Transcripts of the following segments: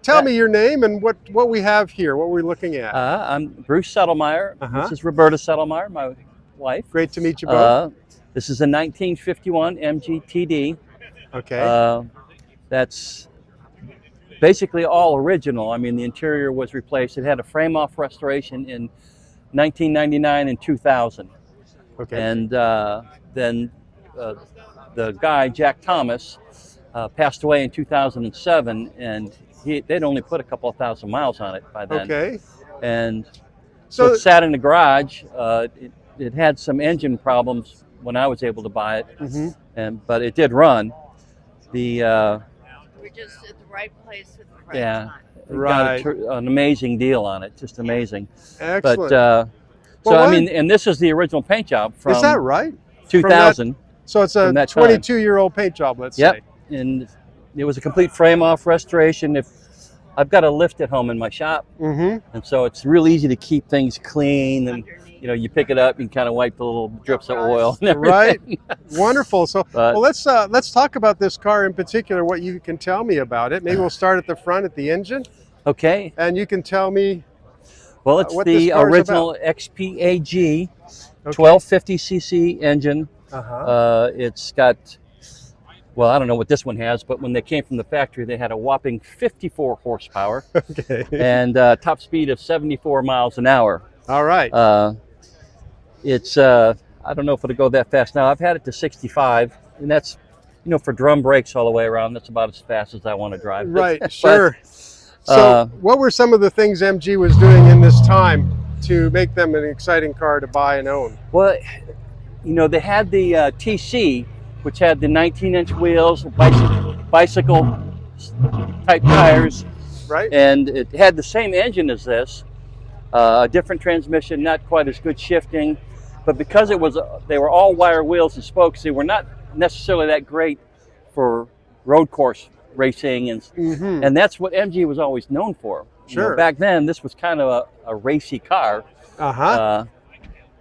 tell me your name and what we have here, what we're looking at. I'm Bruce Sedelmeyer. This is Roberta Sedelmeyer, my wife. Great to meet you both. This is a 1951 MGTD. Okay. That's basically all original. I mean, the interior was replaced. It had a frame-off restoration in 1999 and 2000. Okay. And then the guy, Jack Thomas, passed away in 2007, and they'd only put a couple of thousand miles on it by then. Okay. And so it sat in the garage. It had some engine problems when I was able to buy it, but it did run. We're just at the right place at the right time. Right. Got an amazing deal on it, just amazing. Excellent. But I mean, and this is the original paint job from. Is that right? 2000. So it's a 22-year-old paint job, let's say. And it was a complete frame-off restoration. If I've got a lift at home in my shop, and so it's real easy to keep things clean. And you know, you pick it up, you can kind of wipe the little drips of oil. And right. Wonderful. So, well, let's talk about this car in particular. What you can tell me about it. Maybe we'll start at the front at the engine. Okay. And you can tell me. Well, it's the original XPAG 1250cc engine. It's got, well, I don't know what this one has, but when they came from the factory, they had a whopping 54 horsepower and top speed of 74 miles an hour. All right. It's, I don't know if it'll go that fast now. I've had it to 65, and that's, you know, for drum brakes all the way around, that's about as fast as I want to drive. Right, sure. So what were some of the things MG was doing in this time to make them an exciting car to buy and own? Well, you know, they had the TC, which had the 19-inch wheels, bicycle type tires. Right. And it had the same engine as this, a different transmission, not quite as good shifting. But because they were all wire wheels and spokes, they were not necessarily that great for road course racing, and that's what MG was always known for. Sure. You know, back then, this was kind of a racy car,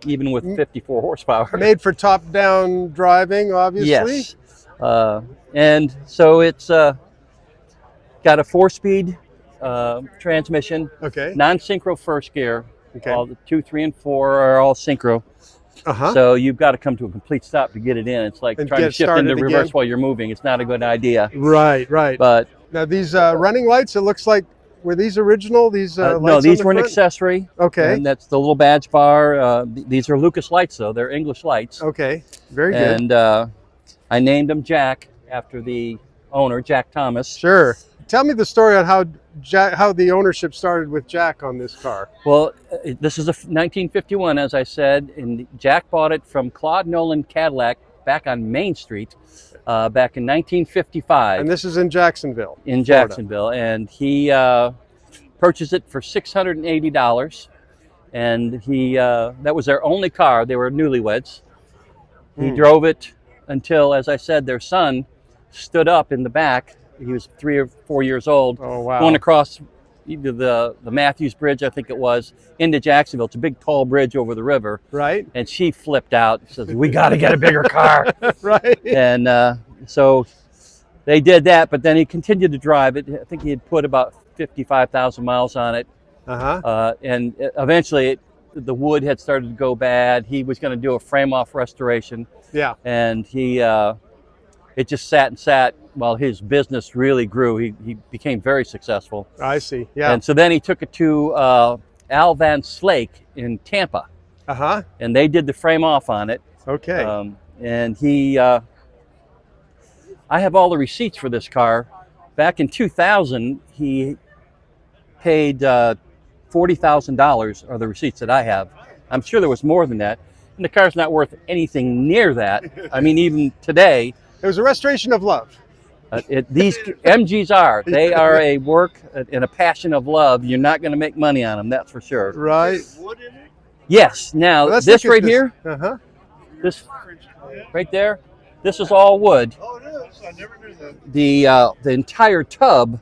even with 54 horsepower. Made for top-down driving, obviously. Yes. And so it's got a 4-speed transmission. Okay. Non-synchro first gear. Okay. All the 2, 3, and 4 are all synchro. So you've got to come to a complete stop to get it in. It's like trying to shift into reverse while you're moving. It's not a good idea. Right, right. But now these running lights, it looks like, were these original? These lights no, these were an front? accessory. Okay. And that's the little badge bar. These are Lucas lights, though. They're English lights. Okay, very good. And I named them Jack after the owner, Jack Thomas. Sure. Tell me the story on how the ownership started with Jack on this car. Well, this is a 1951, as I said, and Jack bought it from Claude Nolan Cadillac back on Main Street back in 1955. And this is in Jacksonville. In Jacksonville, and he purchased it for $680, and that was their only car. They were newlyweds. He drove it until, as I said, their son stood up in the back. He was 3 or 4 years old, going across either the Matthews Bridge, I think it was, into Jacksonville. It's a big, tall bridge over the river. Right. And she flipped out and says, "We got to get a bigger car." Right. And so they did that, but then he continued to drive it. I think he had put about 55,000 miles on it. And eventually the wood had started to go bad. He was going to do a frame-off restoration. Yeah. And it just sat and sat while his business really grew. He became very successful. I see, yeah. And so then he took it to Al Van Slake in Tampa. And they did the frame off on it. Okay. And I have all the receipts for this car. Back in 2000, he paid $40,000 are the receipts that I have. I'm sure there was more than that. And the car's not worth anything near that. I mean, even today. It was a restoration of love. These MGs are. They are a work and a passion of love. You're not going to make money on them, that's for sure. Right. Wood in it? Yes. Now, this right here, this right there, this is all wood. Oh, it is. I never knew that. The entire tub,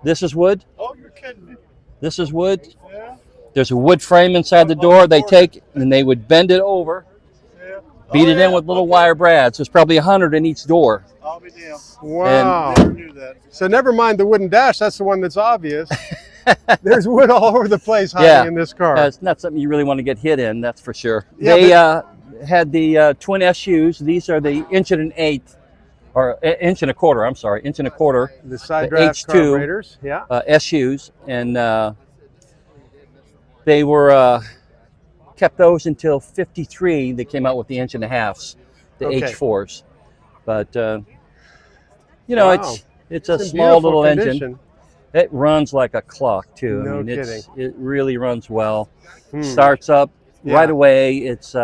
this is wood. Oh, you're kidding me. This is wood. Yeah. There's a wood frame inside the door. They take and they would bend it over. Yeah. Beat it in with little wire brads. There's probably 100 in each door. I'll be damned. Wow. Never knew that. So never mind the wooden dash. That's the one that's obvious. There's wood all over the place hiding in this car. It's not something you really want to get hit in, that's for sure. Yeah, They had the twin SUs. These are the inch and an eighth, or inch and a quarter, I'm sorry, inch and a quarter. The side the draft H2 carburetors. Yeah. SUs. And they were, kept those until 53. They came out with the inch and a halves, the Okay. H4s. But, you know, Wow. it's a in small beautiful little engine. condition. It runs like a clock too. No I mean, kidding. it really runs well. Hmm. Starts up Yeah. right away. It's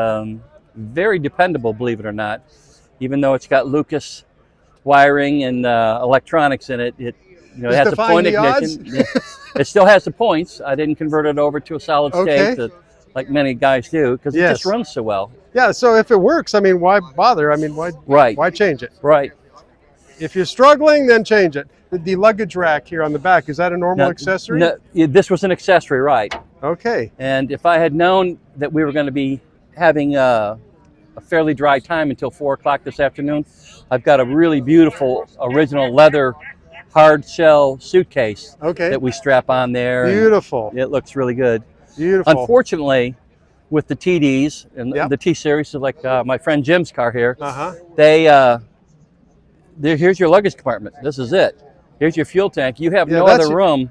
very dependable, believe it or not. Even though it's got Lucas wiring and electronics in it, it Just has a defying point the odds? ignition. It still has the points. I didn't convert it over to a solid Okay. state like many guys do because it Yes. just runs so well. Yeah. So if it works, I mean, why bother? I mean, Right. why change it? Right. If you're struggling, then change it. The luggage rack here on the back, is that a normal Now, accessory? no, this was an accessory, right? Okay. And if I had known that we were going to be having a fairly dry time until 4 o'clock this afternoon, I've got a really beautiful original leather hard shell suitcase Okay. that we strap on there. and Beautiful. It looks really good. Beautiful. Unfortunately, with the TDs and Yep. the T-Series, so like my friend Jim's car here, Uh-huh. here's your luggage compartment. This is it. Here's your fuel tank. You have Yeah, no that's other room.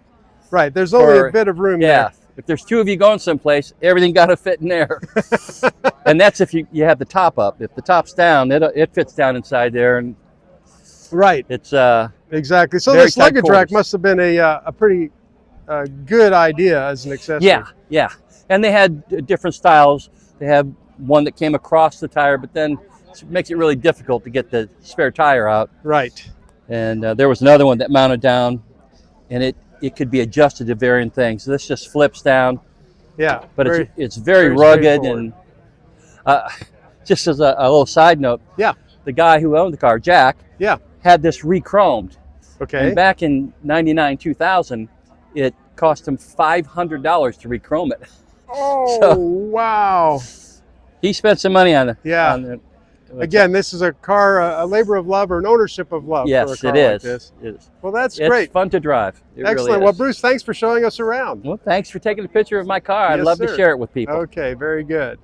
Right. There's only For- a bit of room Yeah. there. If there's 2 of you going someplace, everything got to fit in there. And that's if you have the top up. If the top's down, it fits down inside there, and Right. it's Exactly. So Very this tight luggage rack quarters. must have been a pretty good idea as an accessory. yeah. And they had different styles. They have one that came across the tire, but then it makes it really difficult to get the spare tire out. Right. And there was another one that mounted down, and it could be adjusted to varying things. So this just flips down, Yeah. but Very- it's very very rugged. straightforward. And just as a little side note, Yeah. the guy who owned the car, Jack, Yeah. had this re-chromed. Okay. And back in 99, 2000, it cost him $500 to re-chrome it. Oh, So- wow. He spent some money on it. Yeah. on it. Again, this is a car, a labor of love or an ownership of love for a Yes, car it is. like this. It is. Well, that's It's great. fun to drive. It Excellent. Really Well, is. Bruce, thanks for showing us around. Well, thanks for taking a picture of my car. I'd Yes, love sir. to share it with people. Okay, very good.